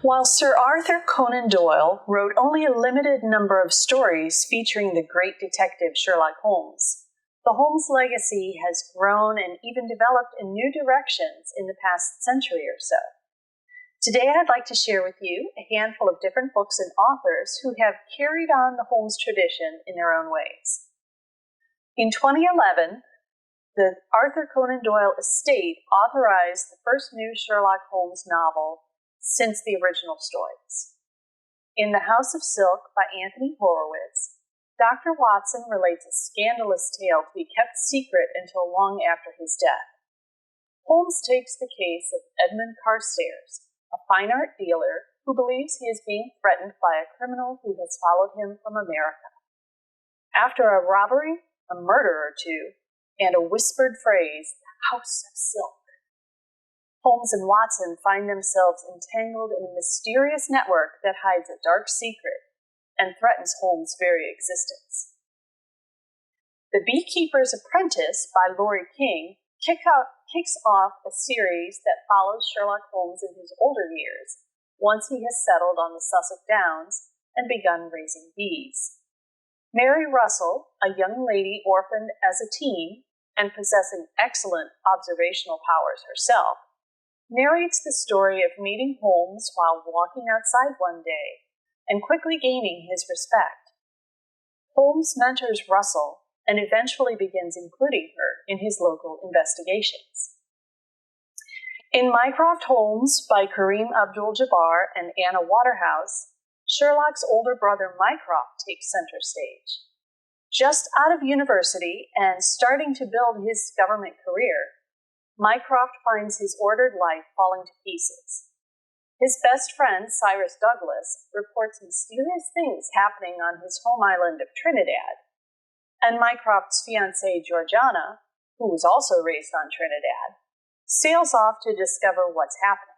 While Sir Arthur Conan Doyle wrote only a limited number of stories featuring the great detective Sherlock Holmes, the Holmes legacy has grown and even developed in new directions in the past century or so. Today I'd like to share with you a handful of different books and authors who have carried on the Holmes tradition in their own ways. In 2011, the Arthur Conan Doyle estate authorized the first new Sherlock Holmes novel since the original stories. In The House of Silk by Anthony Horowitz, Dr. Watson relates a scandalous tale to be kept secret until long after his death. Holmes takes the case of Edmund Carstairs, a fine art dealer who believes he is being threatened by a criminal who has followed him from America. After a robbery, a murder or two, and a whispered phrase, "The House of Silk," Holmes and Watson find themselves entangled in a mysterious network that hides a dark secret and threatens Holmes' very existence. The Beekeeper's Apprentice by Laurie King kicks off a series that follows Sherlock Holmes in his older years, once he has settled on the Sussex Downs and begun raising bees. Mary Russell, a young lady orphaned as a teen and possessing excellent observational powers herself, narrates the story of meeting Holmes while walking outside one day and quickly gaining his respect. Holmes mentors Russell and eventually begins including her in his local investigations. In Mycroft Holmes by Kareem Abdul-Jabbar and Anna Waterhouse, Sherlock's older brother Mycroft takes center stage. Just out of university and starting to build his government career, Mycroft finds his ordered life falling to pieces. His best friend, Cyrus Douglas, reports mysterious things happening on his home island of Trinidad, and Mycroft's fiancée, Georgiana, who was also raised on Trinidad, sails off to discover what's happening.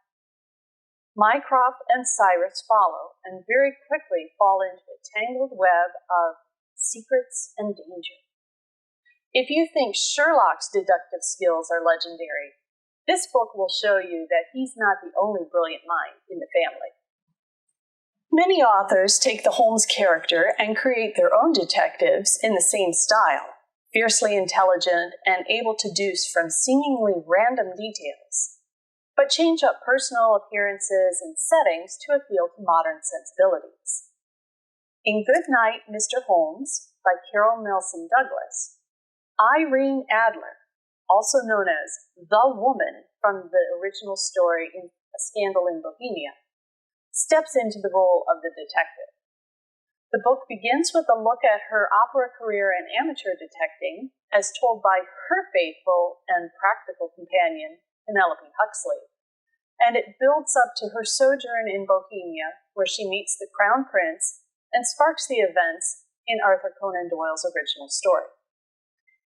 Mycroft and Cyrus follow and very quickly fall into a tangled web of secrets and danger. If you think Sherlock's deductive skills are legendary, this book will show you that he's not the only brilliant mind in the family. Many authors take the Holmes character and create their own detectives in the same style, fiercely intelligent and able to deduce from seemingly random details, but change up personal appearances and settings to appeal to modern sensibilities. In Good Night, Mr. Holmes by Carol Nelson Douglas, Irene Adler, also known as the woman from the original story in A Scandal in Bohemia, steps into the role of the detective. The book begins with a look at her opera career and amateur detecting, as told by her faithful and practical companion, Penelope Huxley, and it builds up to her sojourn in Bohemia, where she meets the Crown Prince and sparks the events in Arthur Conan Doyle's original story.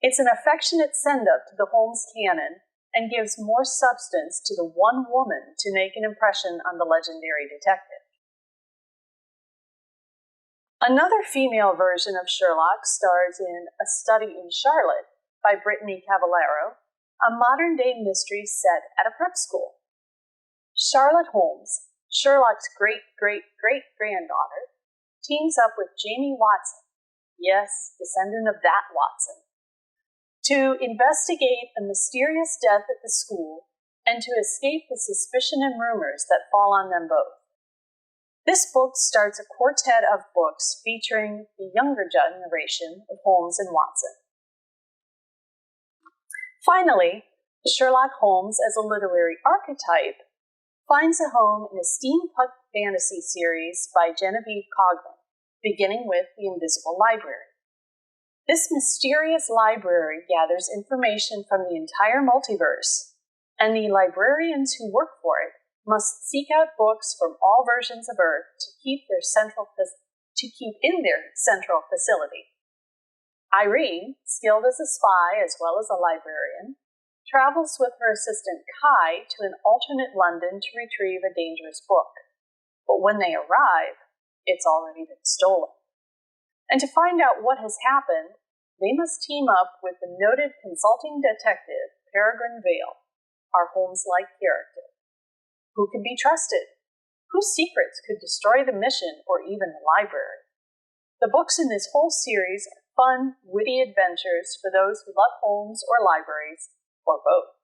It's an affectionate send-up to the Holmes canon and gives more substance to the one woman to make an impression on the legendary detective. Another female version of Sherlock stars in A Study in Charlotte by Brittany Cavallaro, a modern-day mystery set at a prep school. Charlotte Holmes, Sherlock's great-great-great-granddaughter, teams up with Jamie Watson, yes, descendant of that Watson, to investigate a mysterious death at the school and to escape the suspicion and rumors that fall on them both. This book starts a quartet of books featuring the younger generation of Holmes and Watson. Finally, Sherlock Holmes as a literary archetype finds a home in a steampunk fantasy series by Genevieve Coghlan, beginning with The Invisible Library. This mysterious library gathers information from the entire multiverse, and the librarians who work for it must seek out books from all versions of Earth to keep in their central facility. Irene, skilled as a spy as well as a librarian, travels with her assistant Kai to an alternate London to retrieve a dangerous book. But when they arrive, it's already been stolen. And to find out what has happened, they must team up with the noted consulting detective, Peregrine Vale, our Holmes-like character. Who can be trusted? whose secrets could destroy the mission or even the library. The books in this whole series are fun, witty adventures for those who love Holmes or libraries, or both.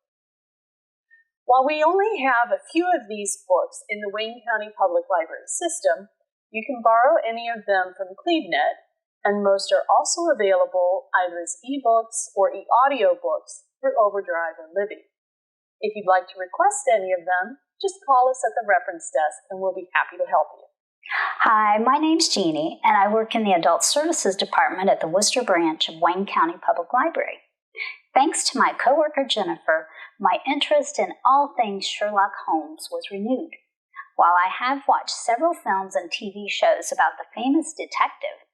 While we only have a few of these books in the Wayne County Public Library system, you can borrow any of them from CleveNet, and most are also available either as e-books or e-audiobooks through Overdrive or Libby. If you'd like to request any of them, just call us at the reference desk and we'll be happy to help you. Hi, my name's Jeannie, and I work in the Adult Services Department at the Wooster branch of Wayne County Public Library. Thanks to my coworker Jennifer, my interest in all things Sherlock Holmes was renewed. While I have watched several films and TV shows about the famous detective,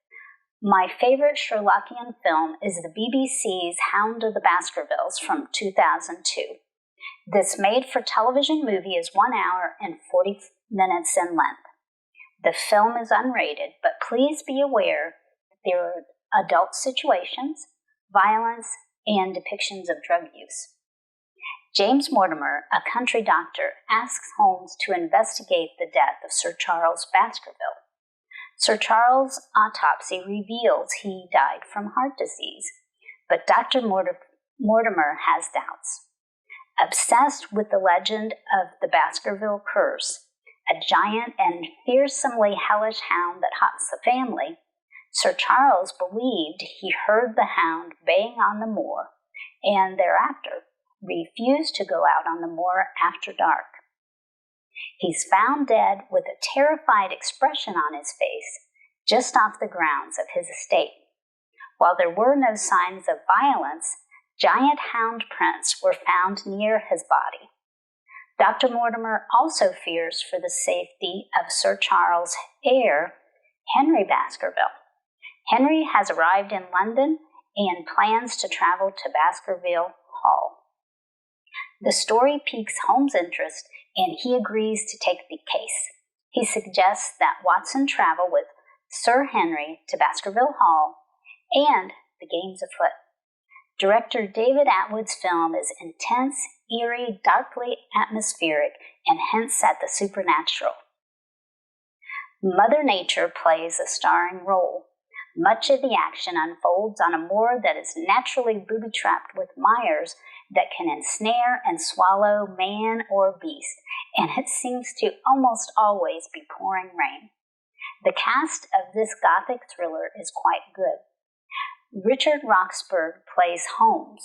my favorite Sherlockian film is the BBC's Hound of the Baskervilles from 2002. This made-for-television movie is 1 hour and 40 minutes in length. The film is unrated, but please be aware that there are adult situations, violence, and depictions of drug use. James Mortimer, a country doctor, asks Holmes to investigate the death of Sir Charles Baskerville. Sir Charles' autopsy reveals he died from heart disease, but Dr. Mortimer has doubts. Obsessed with the legend of the Baskerville curse, a giant and fearsomely hellish hound that haunts the family, Sir Charles believed he heard the hound baying on the moor, and thereafter refused to go out on the moor after dark. He's found dead with a terrified expression on his face just off the grounds of his estate. While there were no signs of violence, giant hound prints were found near his body. Dr. Mortimer also fears for the safety of Sir Charles' heir, Henry Baskerville. Henry has arrived in London and plans to travel to Baskerville Hall. The story piques Holmes' interest, and he agrees to take the case. He suggests that Watson travel with Sir Henry to Baskerville Hall and the game's afoot. Director David Atwood's film is intense, eerie, darkly atmospheric, and hints at the supernatural. Mother Nature plays a starring role. Much of the action unfolds on a moor that is naturally booby-trapped with mires that can ensnare and swallow man or beast, and it seems to almost always be pouring rain. The cast of this gothic thriller is quite good. Richard Roxburgh plays Holmes.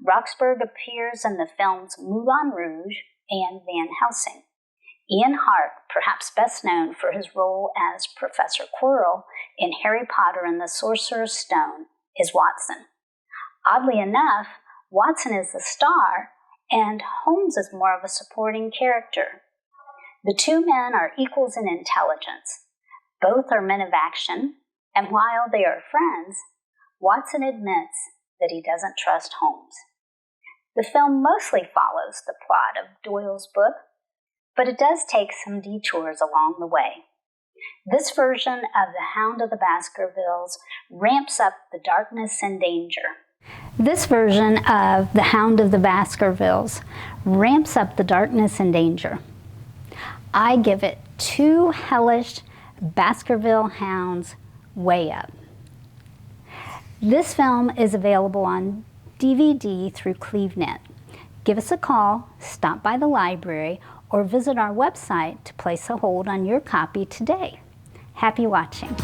Roxburgh appears in the films Moulin Rouge and Van Helsing. Ian Hart, perhaps best known for his role as Professor Quirrell in Harry Potter and the Sorcerer's Stone, is Watson. Oddly enough, Watson is the star, and Holmes is more of a supporting character. The two men are equals in intelligence. Both are men of action, and while they are friends, Watson admits that he doesn't trust Holmes. The film mostly follows the plot of Doyle's book, but it does take some detours along the way. This version of The Hound of the Baskervilles ramps up the darkness and danger. I give it 2 hellish Baskerville hounds way up. This film is available on DVD through CleveNet. Give us a call, stop by the library, or visit our website to place a hold on your copy today. Happy watching.